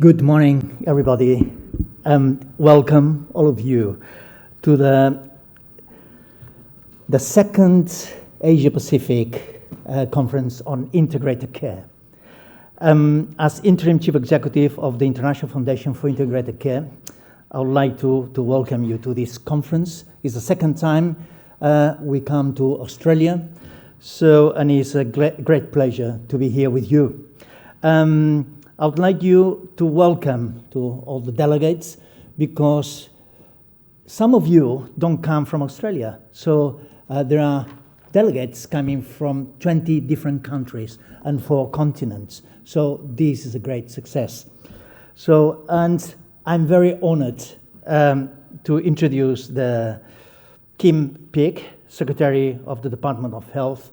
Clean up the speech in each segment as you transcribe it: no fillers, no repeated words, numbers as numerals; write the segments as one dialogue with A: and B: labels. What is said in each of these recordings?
A: Good morning, everybody. Welcome, all of you, to the second Asia-Pacific Conference on Integrated Care. As Interim Chief Executive of the International Foundation for Integrated Care, I would like to welcome you to this conference. It's the second time we come to Australia, and it's a great pleasure to be here with you. I would like you to welcome to all the delegates, because some of you don't come from Australia. So there are delegates coming from 20 different countries and 4 continents. So this is a great success. And I'm very honored to introduce the Kim Peek, Secretary of the Department of Health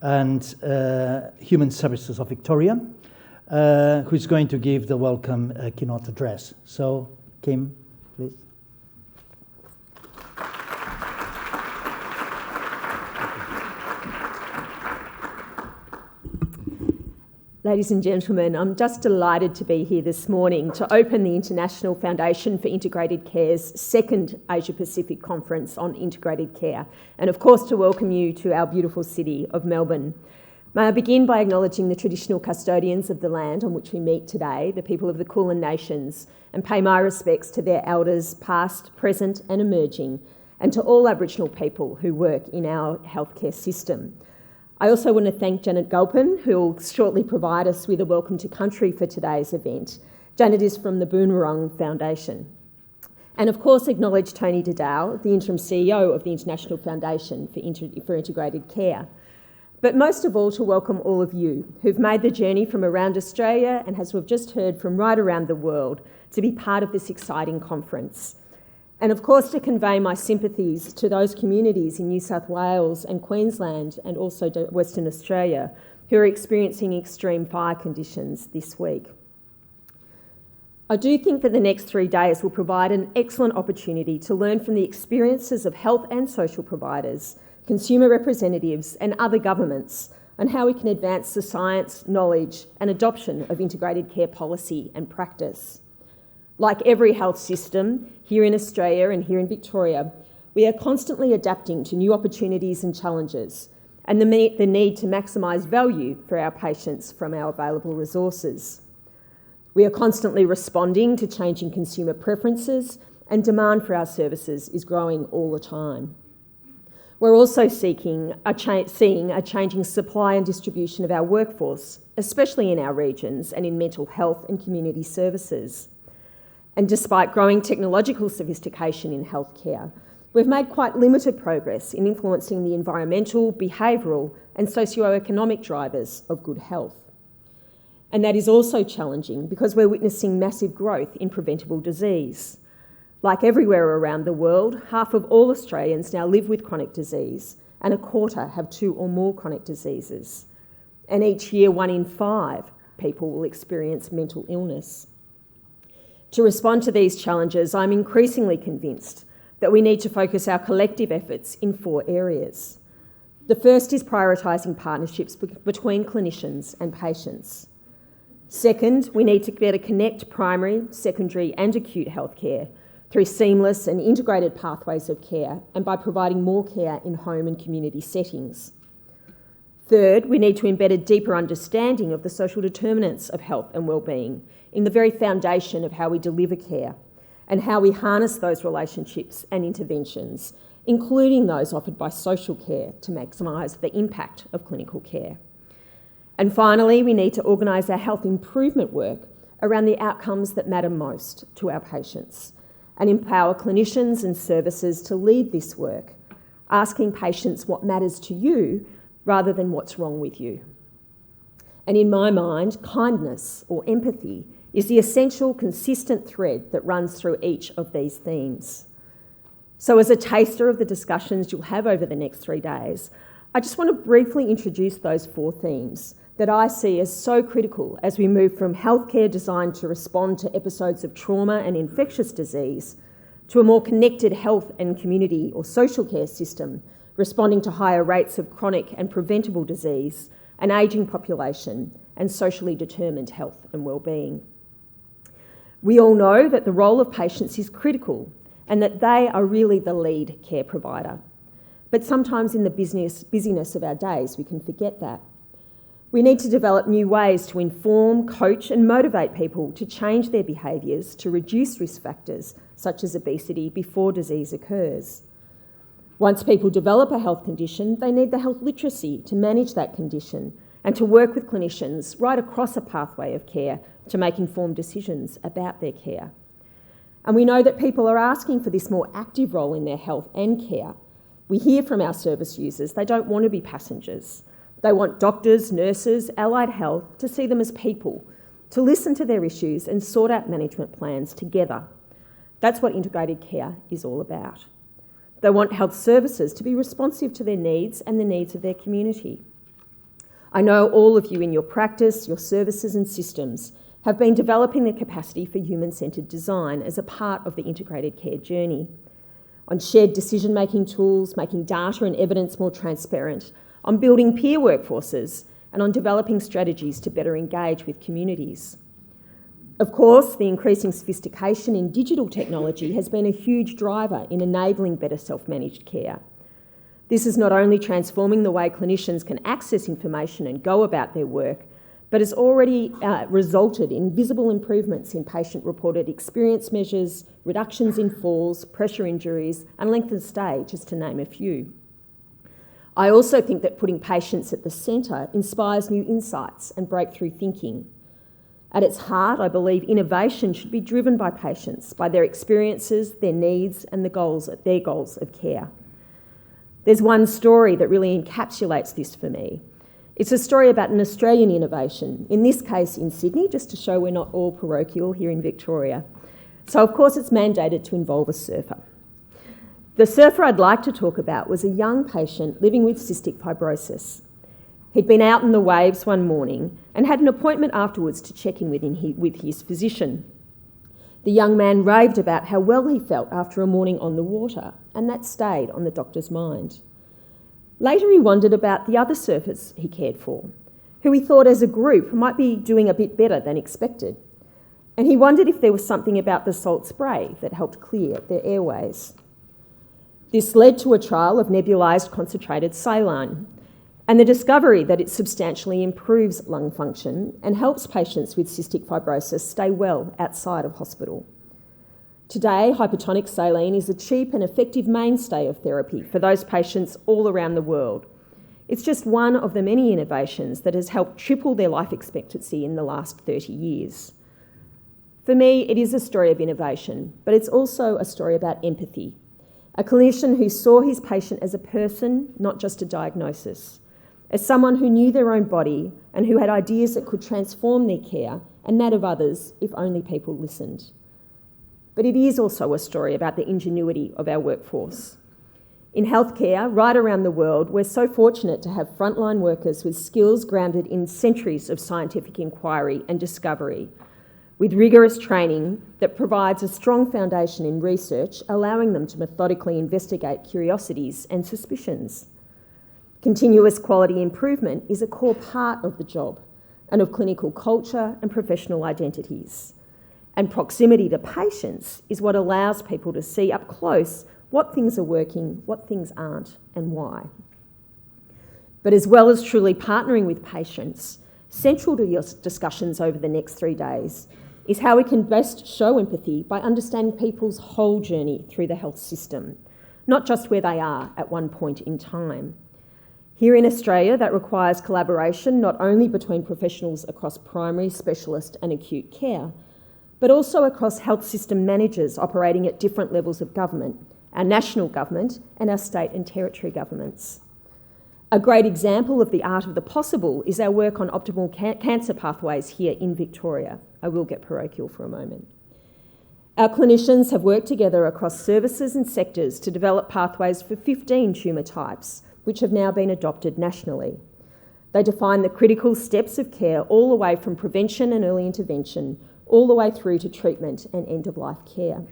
A: and Human Services of Victoria, who's going to give the welcome keynote address. So, Kim, please.
B: Ladies and gentlemen, I'm just delighted to be here this morning to open the International Foundation for Integrated Care's second Asia-Pacific Conference on Integrated Care, and of course to welcome you to our beautiful city of Melbourne. May I begin by acknowledging the traditional custodians of the land on which we meet today, the people of the Kulin Nations, and pay my respects to their elders past, present and emerging, and to all Aboriginal people who work in our healthcare system. I also want to thank Janet Gulpin, who will shortly provide us with a welcome to country for today's event. Janet is from the Boonwurrung Foundation. And of course acknowledge Toni Dedeu, the Interim CEO of the International Foundation for Integrated Care. But most of all, to welcome all of you who've made the journey from around Australia and, as we've just heard, from right around the world to be part of this exciting conference. And of course to convey my sympathies to those communities in New South Wales and Queensland and also Western Australia who are experiencing extreme fire conditions this week. I do think that the next 3 days will provide an excellent opportunity to learn from the experiences of health and social providers, consumer representatives and other governments on how we can advance the science, knowledge and adoption of integrated care policy and practice. Like every health system here in Australia and here in Victoria, we are constantly adapting to new opportunities and challenges and the need to maximise value for our patients from our available resources. We are constantly responding to changing consumer preferences, and demand for our services is growing all the time. We're also seeing a changing supply and distribution of our workforce, especially in our regions and in mental health and community services. And despite growing technological sophistication in healthcare, we've made quite limited progress in influencing the environmental, behavioural and socio-economic drivers of good health. And that is also challenging because we're witnessing massive growth in preventable disease. Like everywhere around the world, half of all Australians now live with chronic disease and a quarter have 2 or more chronic diseases. And each year, 1 in 5 people will experience mental illness. To respond to these challenges, I'm increasingly convinced that we need to focus our collective efforts in 4 areas. The first is prioritising partnerships between clinicians and patients. Second, we need to better connect primary, secondary and acute healthcare through seamless and integrated pathways of care and by providing more care in home and community settings. Third, we need to embed a deeper understanding of the social determinants of health and wellbeing in the very foundation of how we deliver care and how we harness those relationships and interventions, including those offered by social care, to maximise the impact of clinical care. And finally, we need to organise our health improvement work around the outcomes that matter most to our patients and empower clinicians and services to lead this work, asking patients what matters to you rather than what's wrong with you. And in my mind, kindness or empathy is the essential, consistent thread that runs through each of these themes. So as a taster of the discussions you'll have over the next 3 days, I just want to briefly introduce those 4 themes that I see as so critical as we move from healthcare designed to respond to episodes of trauma and infectious disease to a more connected health and community or social care system, responding to higher rates of chronic and preventable disease, an ageing population, and socially determined health and wellbeing. We all know that the role of patients is critical and that they are really the lead care provider. But sometimes in the busyness of our days, we can forget that. We need to develop new ways to inform, coach and motivate people to change their behaviours to reduce risk factors such as obesity before disease occurs. Once people develop a health condition, they need the health literacy to manage that condition and to work with clinicians right across a pathway of care to make informed decisions about their care. And we know that people are asking for this more active role in their health and care. We hear from our service users they don't want to be passengers. They want doctors, nurses, allied health to see them as people, to listen to their issues and sort out management plans together. That's what integrated care is all about. They want health services to be responsive to their needs and the needs of their community. I know all of you in your practice, your services and systems have been developing the capacity for human-centred design as a part of the integrated care journey, on shared decision-making tools, making data and evidence more transparent, on building peer workforces, and on developing strategies to better engage with communities. Of course, the increasing sophistication in digital technology has been a huge driver in enabling better self-managed care. This is not only transforming the way clinicians can access information and go about their work, but has already resulted in visible improvements in patient-reported experience measures, reductions in falls, pressure injuries, and length of stay, just to name a few. I also think that putting patients at the centre inspires new insights and breakthrough thinking. At its heart, I believe innovation should be driven by patients, by their experiences, their needs, and their goals of care. There's one story that really encapsulates this for me. It's a story about an Australian innovation, in this case in Sydney, just to show we're not all parochial here in Victoria. So of course it's mandated to involve a surfer. The surfer I'd like to talk about was a young patient living with cystic fibrosis. He'd been out in the waves one morning and had an appointment afterwards to check in with his physician. The young man raved about how well he felt after a morning on the water, and that stayed on the doctor's mind. Later he wondered about the other surfers he cared for, who he thought as a group might be doing a bit better than expected. And he wondered if there was something about the salt spray that helped clear their airways. This led to a trial of nebulized concentrated saline and the discovery that it substantially improves lung function and helps patients with cystic fibrosis stay well outside of hospital. Today, hypertonic saline is a cheap and effective mainstay of therapy for those patients all around the world. It's just one of the many innovations that has helped triple their life expectancy in the last 30 years. For me, it is a story of innovation, but it's also a story about empathy. A clinician who saw his patient as a person, not just a diagnosis, as someone who knew their own body and who had ideas that could transform their care and that of others if only people listened. But it is also a story about the ingenuity of our workforce. In healthcare, right around the world, we're so fortunate to have frontline workers with skills grounded in centuries of scientific inquiry and discovery, with rigorous training that provides a strong foundation in research, allowing them to methodically investigate curiosities and suspicions. Continuous quality improvement is a core part of the job and of clinical culture and professional identities. And proximity to patients is what allows people to see up close what things are working, what things aren't, and why. But as well as truly partnering with patients, central to your discussions over the next 3 days is how we can best show empathy by understanding people's whole journey through the health system, not just where they are at one point in time. Here in Australia, that requires collaboration not only between professionals across primary, specialist and acute care, but also across health system managers operating at different levels of government, our national government and our state and territory governments. A great example of the art of the possible is our work on optimal cancer pathways here in Victoria. I will get parochial for a moment. Our clinicians have worked together across services and sectors to develop pathways for 15 tumour types, which have now been adopted nationally. They define the critical steps of care all the way from prevention and early intervention, all the way through to treatment and end-of-life care.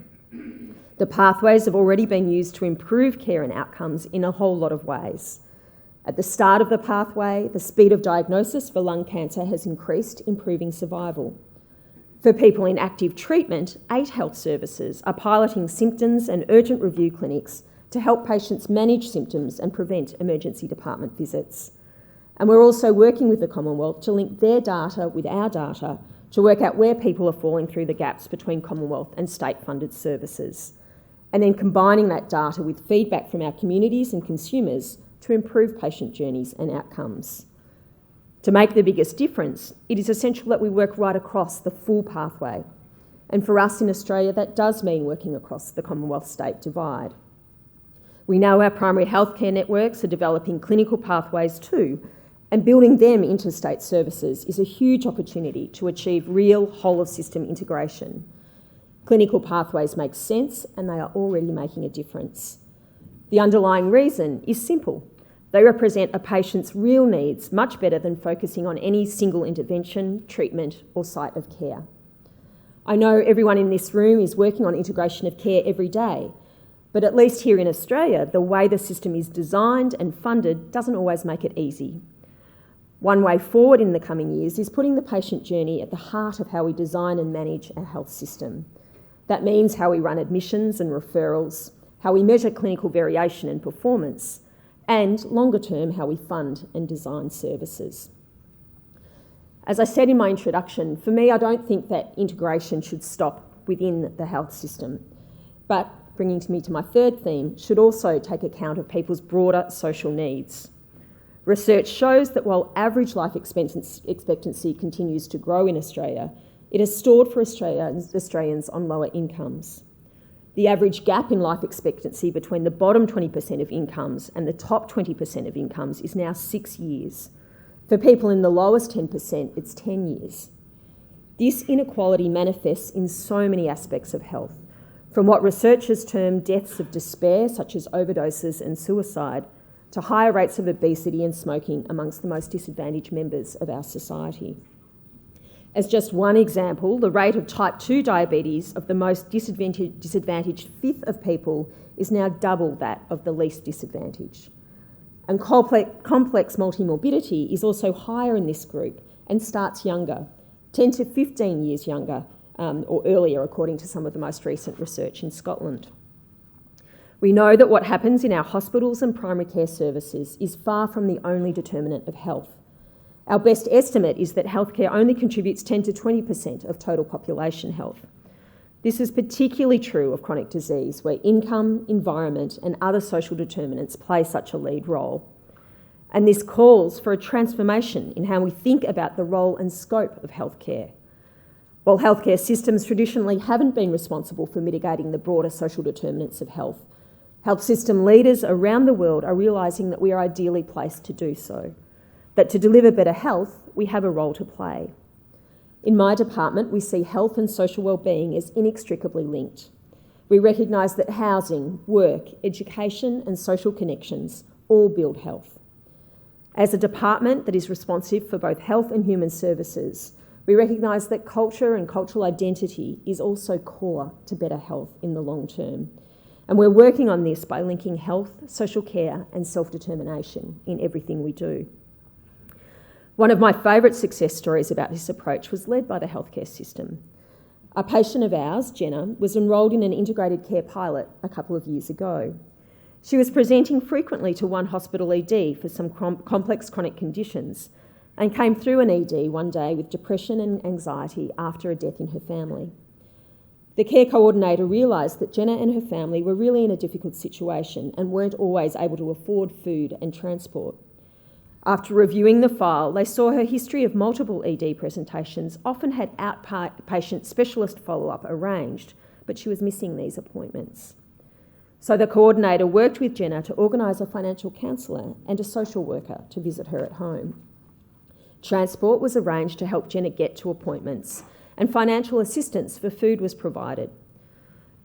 B: The pathways have already been used to improve care and outcomes in a whole lot of ways. At the start of the pathway, the speed of diagnosis for lung cancer has increased, improving survival. For people in active treatment, 8 health services are piloting symptoms and urgent review clinics to help patients manage symptoms and prevent emergency department visits. And we're also working with the Commonwealth to link their data with our data to work out where people are falling through the gaps between Commonwealth and state-funded services, and then combining that data with feedback from our communities and consumers to improve patient journeys and outcomes. To make the biggest difference, it is essential that we work right across the full pathway. And for us in Australia, that does mean working across the Commonwealth-state divide. We know our primary healthcare networks are developing clinical pathways too, and building them into state services is a huge opportunity to achieve real whole-of-system integration. Clinical pathways make sense, and they are already making a difference. The underlying reason is simple. They represent a patient's real needs much better than focusing on any single intervention, treatment, or site of care. I know everyone in this room is working on integration of care every day, but at least here in Australia, the way the system is designed and funded doesn't always make it easy. One way forward in the coming years is putting the patient journey at the heart of how we design and manage our health system. That means how we run admissions and referrals, how we measure clinical variation and performance, and longer term, how we fund and design services. As I said in my introduction, for me, I don't think that integration should stop within the health system, but bringing me to my third theme, should also take account of people's broader social needs. Research shows that while average life expectancy continues to grow in Australia, it has stalled for Australians on lower incomes. The average gap in life expectancy between the bottom 20% of incomes and the top 20% of incomes is now 6 years. For people in the lowest 10%, it's 10 years. This inequality manifests in so many aspects of health, from what researchers term deaths of despair, such as overdoses and suicide, to higher rates of obesity and smoking amongst the most disadvantaged members of our society. As just one example, the rate of type 2 diabetes of the most disadvantaged fifth of people is now double that of the least disadvantaged. And complex multimorbidity is also higher in this group and starts younger, 10 to 15 years younger or earlier, according to some of the most recent research in Scotland. We know that what happens in our hospitals and primary care services is far from the only determinant of health. Our best estimate is that healthcare only contributes 10 to 20% of total population health. This is particularly true of chronic disease, where income, environment, and other social determinants play such a lead role. And this calls for a transformation in how we think about the role and scope of healthcare. While healthcare systems traditionally haven't been responsible for mitigating the broader social determinants of health, health system leaders around the world are realising that we are ideally placed to do so, that to deliver better health, we have a role to play. In my department, we see health and social wellbeing as inextricably linked. We recognise that housing, work, education and social connections all build health. As a department that is responsive for both health and human services, we recognise that culture and cultural identity is also core to better health in the long term. And we're working on this by linking health, social care and self-determination in everything we do. One of my favourite success stories about this approach was led by the healthcare system. A patient of ours, Jenna, was enrolled in an integrated care pilot a couple of years ago. She was presenting frequently to one hospital ED for some complex chronic conditions and came through an ED one day with depression and anxiety after a death in her family. The care coordinator realised that Jenna and her family were really in a difficult situation and weren't always able to afford food and transport. After reviewing the file, they saw her history of multiple ED presentations often had outpatient specialist follow-up arranged, but she was missing these appointments. So the coordinator worked with Jenna to organise a financial counsellor and a social worker to visit her at home. Transport was arranged to help Jenna get to appointments, and financial assistance for food was provided.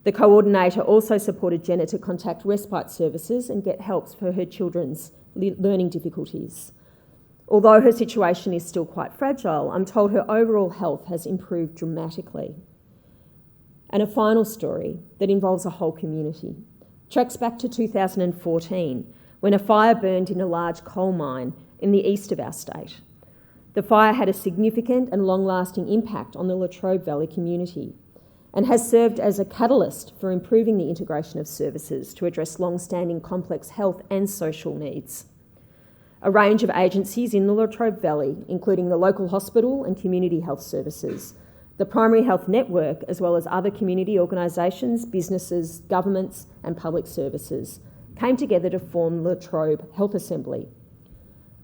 B: The coordinator also supported Jenna to contact respite services and get help for her children's learning difficulties. Although her situation is still quite fragile, I'm told her overall health has improved dramatically. And a final story that involves a whole community tracks back to 2014, when a fire burned in a large coal mine in the east of our state. The fire had a significant and long-lasting impact on the Latrobe Valley community and has served as a catalyst for improving the integration of services to address long-standing complex health and social needs. A range of agencies in the Latrobe Valley, including the local hospital and community health services, the primary health network, as well as other community organisations, businesses, governments and public services, came together to form the Latrobe Health Assembly.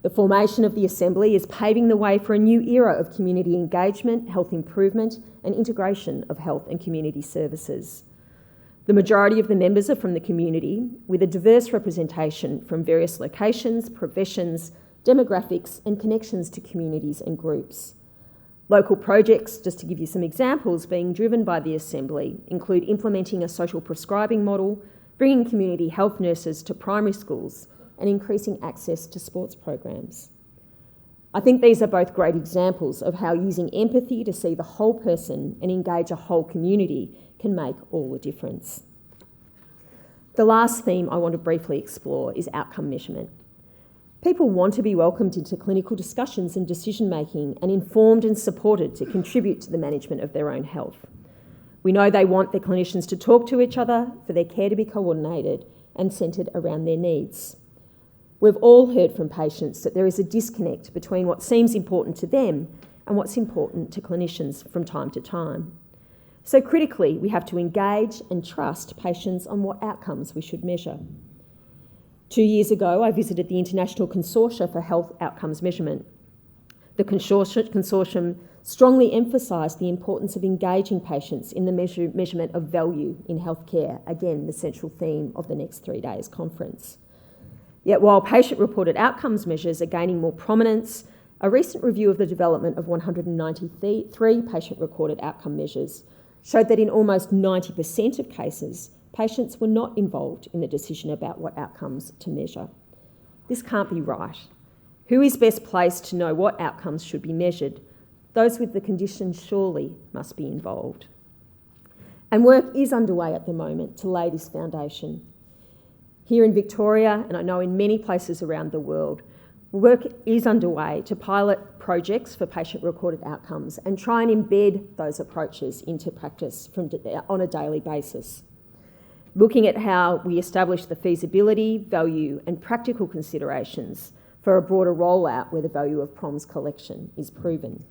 B: The formation of the Assembly is paving the way for a new era of community engagement, health improvement and integration of health and community services. The majority of the members are from the community, with a diverse representation from various locations, professions, demographics and connections to communities and groups. Local projects, just to give you some examples, being driven by the Assembly include implementing a social prescribing model, bringing community health nurses to primary schools and increasing access to sports programs. I think these are both great examples of how using empathy to see the whole person and engage a whole community can make all the difference. The last theme I want to briefly explore is outcome measurement. People want to be welcomed into clinical discussions and decision-making and informed and supported to contribute to the management of their own health. We know they want their clinicians to talk to each other, for their care to be coordinated and centred around their needs. We've all heard from patients that there is a disconnect between what seems important to them and what's important to clinicians from time to time. So critically, we have to engage and trust patients on what outcomes we should measure. 2 years ago, I visited the International Consortia for Health Outcomes Measurement. The consortium strongly emphasised the importance of engaging patients in the measurement of value in healthcare, again, the central theme of the next 3 days conference. Yet while patient-reported outcomes measures are gaining more prominence, a recent review of the development of 193 patient-recorded outcome measures showed that in almost 90% of cases, patients were not involved in the decision about what outcomes to measure. This can't be right. Who is best placed to know what outcomes should be measured? Those with the condition surely must be involved. And work is underway at the moment to lay this foundation. Here in Victoria, and I know in many places around the world, work is underway to pilot projects for patient-recorded outcomes and try and embed those approaches into practice on a daily basis. Looking at how we establish the feasibility, value and practical considerations for a broader rollout where the value of PROMS collection is proven.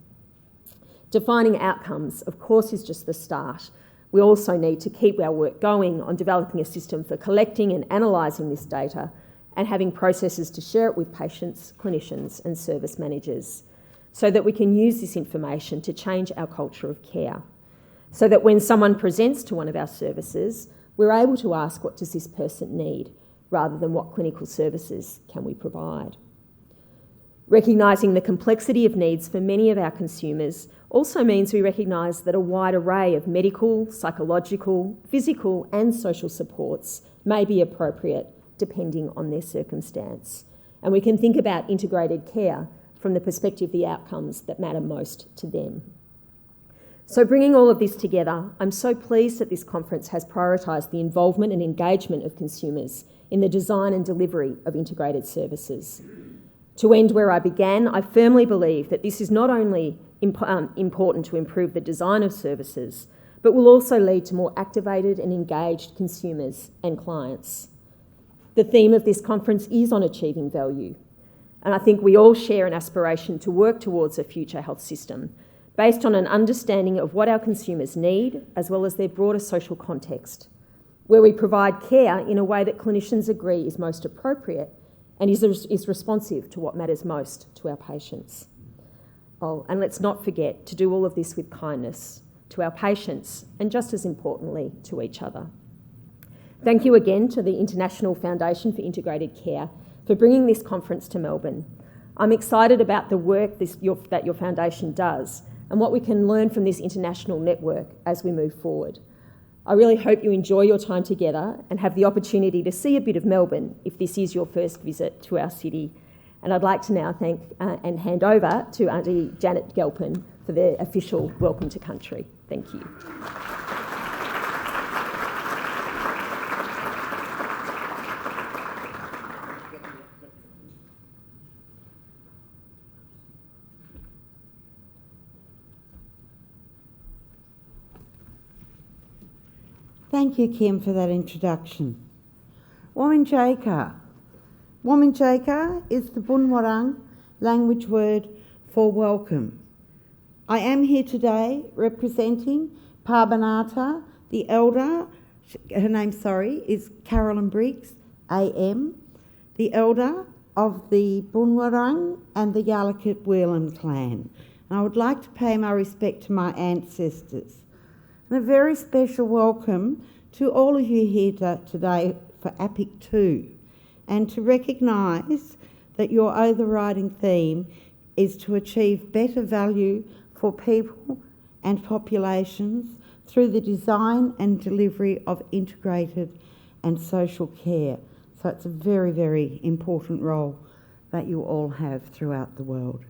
B: Defining outcomes, of course, is just the start. We also need to keep our work going on developing a system for collecting and analysing this data and having processes to share it with patients, clinicians and service managers so that we can use this information to change our culture of care, so that when someone presents to one of our services, we're able to ask, what does this person need, rather than what clinical services can we provide. Recognising the complexity of needs for many of our consumers also means we recognise that a wide array of medical, psychological, physical and social supports may be appropriate depending on their circumstance. And we can think about integrated care from the perspective of the outcomes that matter most to them. So bringing all of this together, I'm so pleased that this conference has prioritised the involvement and engagement of consumers in the design and delivery of integrated services. To end where I began, I firmly believe that this is not only important to improve the design of services, but will also lead to more activated and engaged consumers and clients. The theme of this conference is on achieving value, and I think we all share an aspiration to work towards a future health system based on an understanding of what our consumers need, as well as their broader social context, where we provide care in a way that clinicians agree is most appropriate and is responsive to what matters most to our patients. Oh, and let's not forget to do all of this with kindness to our patients and, just as importantly, to each other. Thank you again to the International Foundation for Integrated Care for bringing this conference to Melbourne. I'm excited about the work that your foundation does and what we can learn from this international network as we move forward. I really hope you enjoy your time together and have the opportunity to see a bit of Melbourne if this is your first visit to our city. And I'd like to now thank and hand over to Auntie Janet Galpin for the official welcome to country. Thank you.
C: Thank you, Kim, for that introduction. Wominjeka. Wominjeka is the Bunwurrung language word for welcome. I am here today representing Parbanata, the elder, her name, is Carolyn Briggs, AM, the elder of the Bunwurrung and the Yalukit Whelan clan. And I would like to pay my respect to my ancestors. And a very special welcome to all of you here today for APIC2, and to recognise that your overriding theme is to achieve better value for people and populations through the design and delivery of integrated and social care. So it's a very, very important role that you all have throughout the world.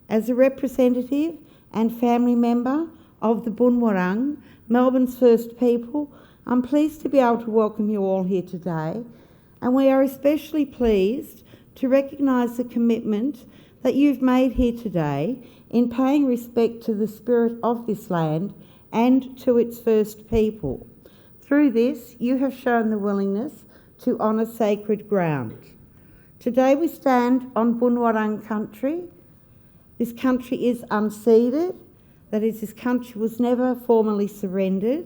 C: As a representative and family member of the Bunwurrung, Melbourne's first people, I'm pleased to be able to welcome you all here today, and we are especially pleased to recognise the commitment that you've made here today in paying respect to the spirit of this land and to its first people. Through this, you have shown the willingness to honour sacred ground. Today we stand on Bunwurrung country. This country is unceded, that is, this country was never formally surrendered,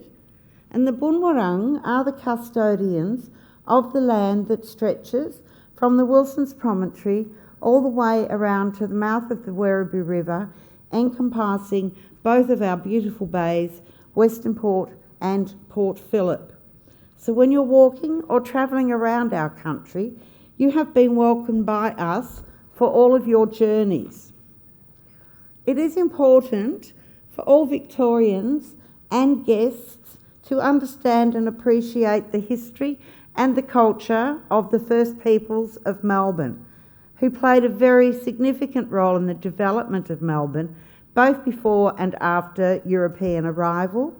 C: and the Bunwurrung are the custodians of the land that stretches from the Wilson's Promontory all the way around to the mouth of the Werribee River, encompassing both of our beautiful bays, Western Port and Port Phillip. So when you're walking or travelling around our country, you have been welcomed by us for all of your journeys. It is important for all Victorians and guests to understand and appreciate the history and the culture of the First Peoples of Melbourne, who played a very significant role in the development of Melbourne, both before and after European arrival.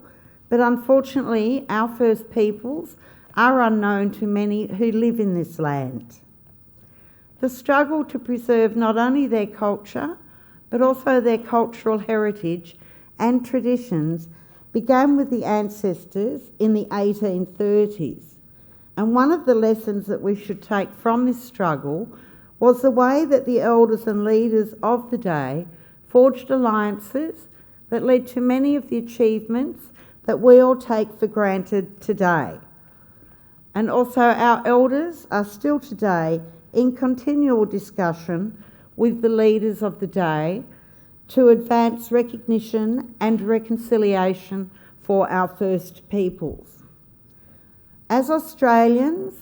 C: But unfortunately, our First Peoples are unknown to many who live in this land. The struggle to preserve not only their culture, but also their cultural heritage and traditions began with the ancestors in the 1830s. And one of the lessons that we should take from this struggle was the way that the elders and leaders of the day forged alliances that led to many of the achievements that we all take for granted today. And also our elders are still today in continual discussion with the leaders of the day to advance recognition and reconciliation for our First Peoples. As Australians,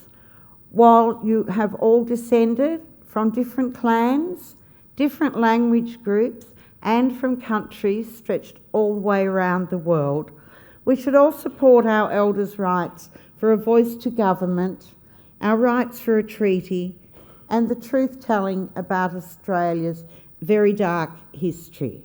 C: while you have all descended from different clans, different language groups, and from countries stretched all the way around the world, we should all support our elders' rights for a voice to government, our rights for a treaty, and the truth-telling about Australia's very dark history.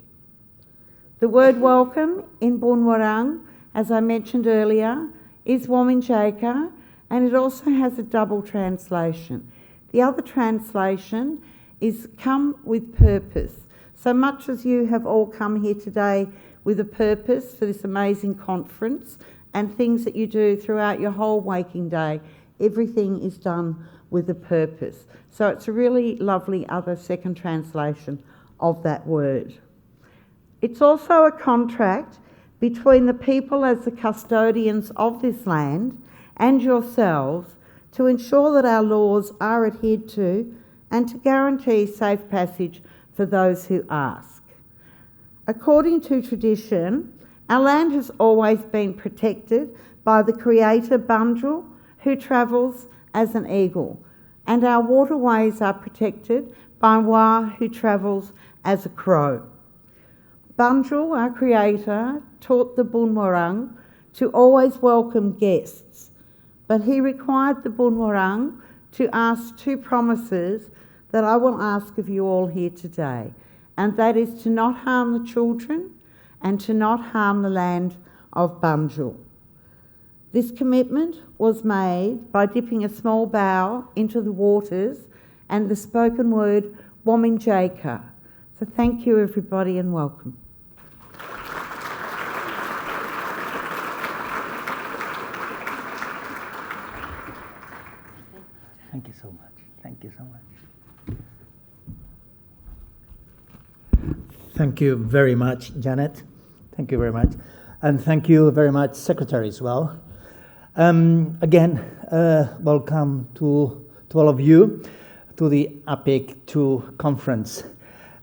C: The word welcome in Bunwurrung, as I mentioned earlier, is Wominjeka, and it also has a double translation. The other translation is come with purpose. So much as you have all come here today with a purpose for this amazing conference and things that you do throughout your whole waking day, everything is done with a purpose. So it's a really lovely other second translation of that word. It's also a contract between the people as the custodians of this land and yourselves to ensure that our laws are adhered to and to guarantee safe passage for those who ask. According to tradition, our land has always been protected by the creator Bunjil, who travels as an eagle, and our waterways are protected by Wa, who travels as a crow. Bunjil, our creator, taught the Bunwurrung to always welcome guests, but he required the Bunwurrung to ask two promises that I will ask of you all here today, and that is to not harm the children and to not harm the land of Bunjil. This commitment was made by dipping a small bow into the waters and the spoken word Wominjeka. So thank you everybody and welcome.
A: Thank you so much. Thank you very much, Janet. Thank you very much. And thank you very much, Secretary, as well. Again, welcome to all of you to the APIC2 conference.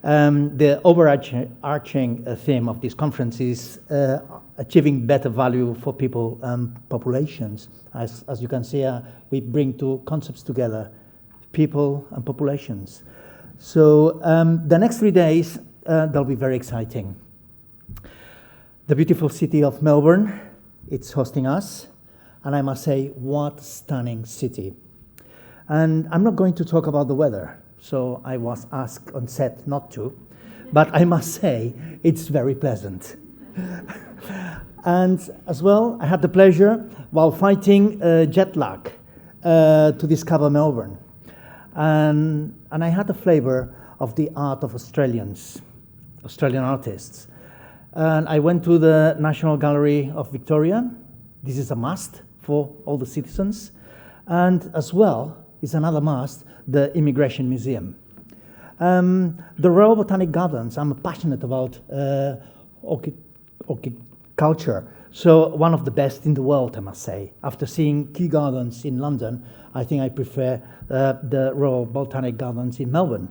A: The overarching theme of this conference is achieving better value for people and populations. As you can see, we bring two concepts together, people and populations. So the next 3 days, they'll be very exciting. The beautiful city of Melbourne, it's hosting us. And I must say, what a stunning city. And I'm not going to talk about the weather. So I was asked on set not to. But I must say, it's very pleasant. And as well, I had the pleasure, while fighting jet lag, to discover Melbourne. And I had the flavor of the art of Australian artists. And I went to the National Gallery of Victoria. This is a must for all the citizens. And as well, is another must, the Immigration Museum. The Royal Botanic Gardens, I'm passionate about horticulture. So one of the best in the world, I must say. After seeing Kew Gardens in London, I think I prefer the Royal Botanic Gardens in Melbourne.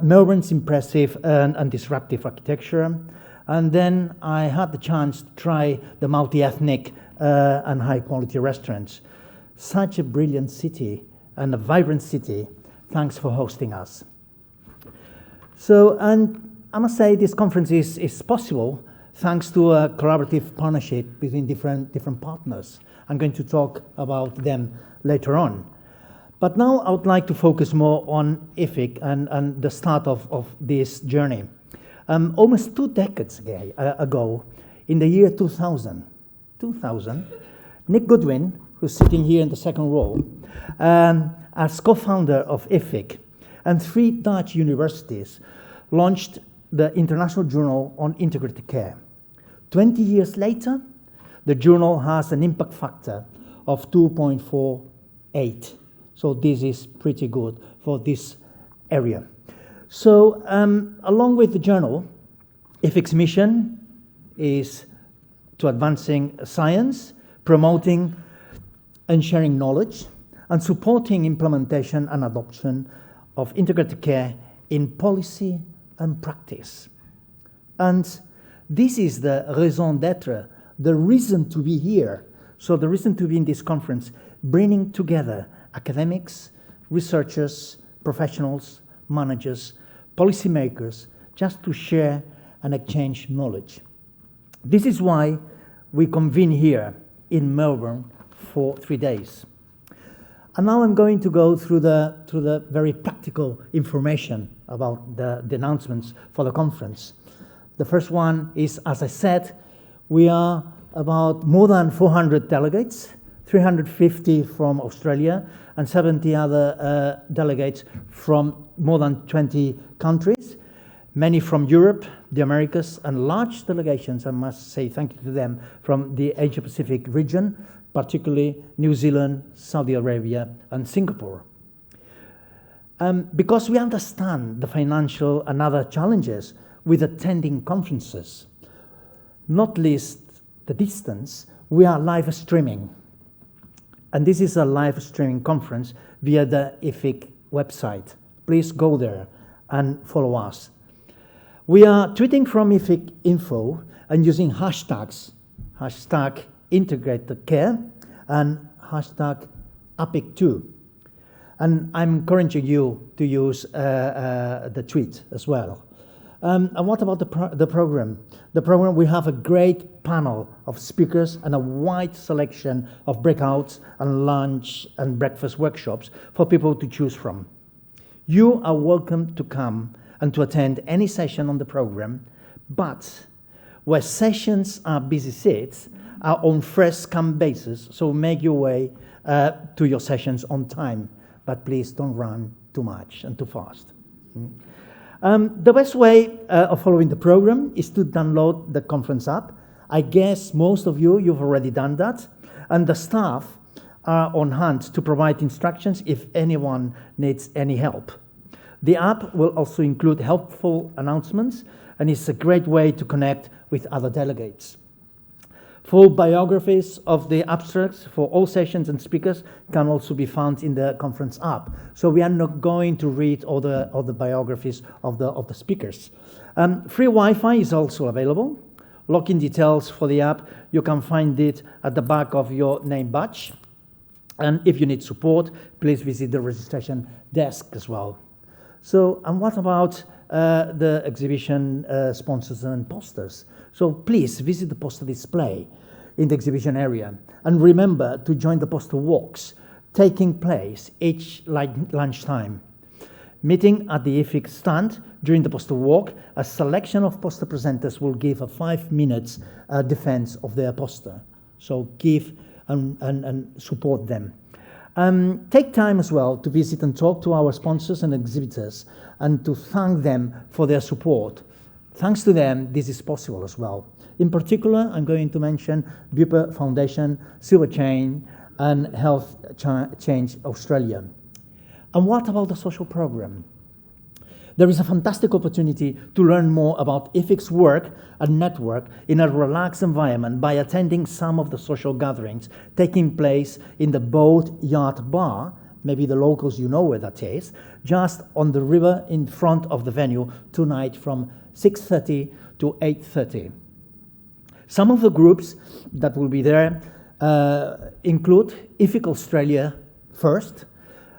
A: Melbourne's impressive and disruptive architecture. And then I had the chance to try the multi-ethnic and high-quality restaurants. Such a brilliant city and a vibrant city. Thanks for hosting us. So, and I must say this conference is possible thanks to a collaborative partnership between different partners. I'm going to talk about them later on. But now I would like to focus more on IFIC and the start of this journey. Almost 2 decades ago, in the year 2000, Nick Goodwin, who's sitting here in the second row, as co-founder of IFIC, and 3 Dutch universities launched the International Journal on Integrated Care. 20 years later, the journal has an impact factor of 2.48. So this is pretty good for this area. So along with the journal, IFIC's mission is to advancing science, promoting and sharing knowledge, and supporting implementation and adoption of integrated care in policy and practice. And this is the raison d'être, the reason to be here. So the reason to be in this conference, bringing together academics, researchers, professionals, managers, policymakers, just to share and exchange knowledge. This is why we convene here in Melbourne for 3 days. And now I'm going to go through the very practical information about the announcements for the conference. The first one is, as I said, we are about more than 400 delegates, 350 from Australia, and 70 other delegates from more than 20 countries, many from Europe, the Americas, and large delegations, I must say thank you to them, from the Asia Pacific region, particularly New Zealand, Saudi Arabia, and Singapore. Because we understand the financial and other challenges with attending conferences, not least the distance, we are live streaming. And this is a live streaming conference via the IFIC website. Please go there and follow us. We are tweeting from IFIC info and using hashtags, hashtag integrated care and hashtag APIC2. And I'm encouraging you to use the tweet as well. And what about the program? The program, we have a great panel of speakers and a wide selection of breakouts and lunch and breakfast workshops for people to choose from. You are welcome to come and to attend any session on the program, but where sessions are busy seats, are on first-come basis, so make your way to your sessions on time, but please don't run too much and too fast. The best way of following the program is to download the conference app. I guess most of you've already done that, and the staff are on hand to provide instructions if anyone needs any help. The app will also include helpful announcements, and it's a great way to connect with other delegates. Full biographies of the abstracts for all sessions and speakers can also be found in the conference app. So we are not going to read all the biographies of the speakers. Free Wi-Fi is also available. Login details for the app, you can find it at the back of your name badge. And if you need support, please visit the registration desk as well. So, and what about the exhibition sponsors and posters? So please visit the poster display in the exhibition area. And remember to join the poster walks taking place each lunchtime. Meeting at the IFIC stand during the poster walk, a selection of poster presenters will give a 5 minutes defense of their poster. So give and support them. Take time as well to visit and talk to our sponsors and exhibitors and to thank them for their support. Thanks to them, this is possible as well. In particular, I'm going to mention Bupa Foundation, Silver Chain, and Health Change Australia. And what about the social program? There is a fantastic opportunity to learn more about IFIC's work and network in a relaxed environment by attending some of the social gatherings taking place in the Boat Yard Bar, maybe the locals you know where that is, just on the river in front of the venue tonight from 6:30 to 8:30. Some of the groups that will be there include IFIC Australia first,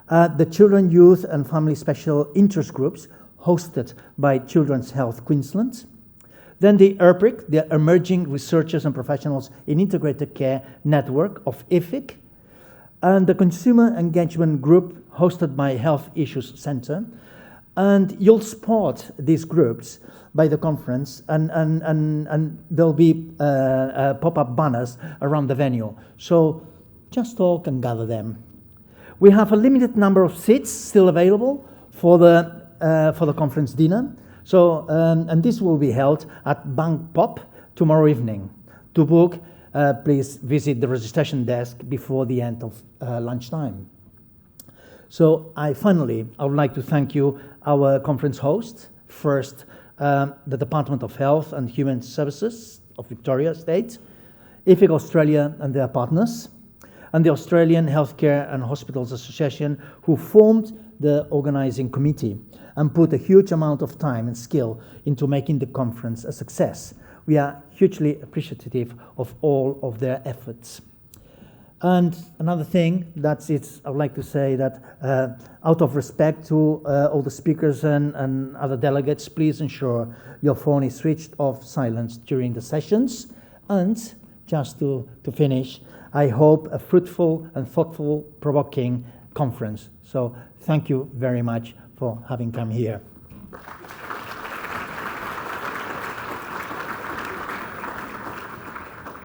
A: the Children, Youth and Family Special Interest Groups hosted by Children's Health Queensland, then the APIC, the Emerging Researchers and Professionals in Integrated Care Network of IFIC, and the Consumer Engagement Group hosted by Health Issues Centre. And you'll spot these groups by the conference, and there'll be pop-up banners around the venue. So just talk and gather them. We have a limited number of seats still available for the conference dinner. So, and this will be held at Bank Pop tomorrow evening. To book, please visit the registration desk before the end of lunchtime. So I would like to thank you, our conference host. First, the Department of Health and Human Services of Victoria State, IFIC Australia and their partners, and the Australian Healthcare and Hospitals Association, who formed the organising committee and put a huge amount of time and skill into making the conference a success. We are hugely appreciative of all of their efforts. And another thing, that's it, I would like to say that out of respect to all the speakers and other delegates, please ensure your phone is switched off silent during the sessions. And just to finish, I hope a fruitful and thoughtful, provoking conference. So thank you very much for having come here.